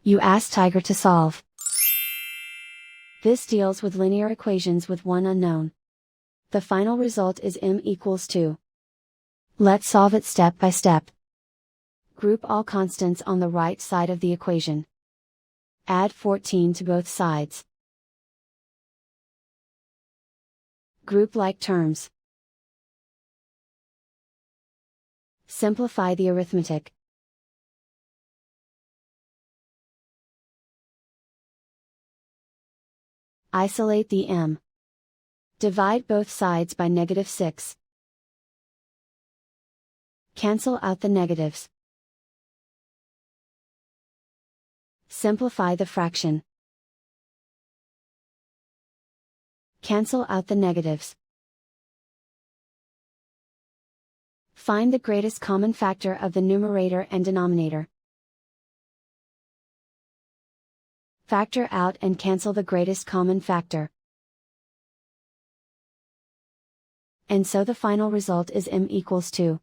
You ask Tiger to solve. This deals with linear equations with one unknown. The final result is m equals 2. Let's solve it step by step. Group all constants on the right side of the equation. Add 14 to both sides. Group like terms. Simplify the arithmetic. Isolate the m. Divide both sides by -6. Cancel out the negatives. Simplify the fraction. Cancel out the negatives. Find the greatest common factor of the numerator and denominator. Factor out and cancel the greatest common factor. And so the final result is m equals 2.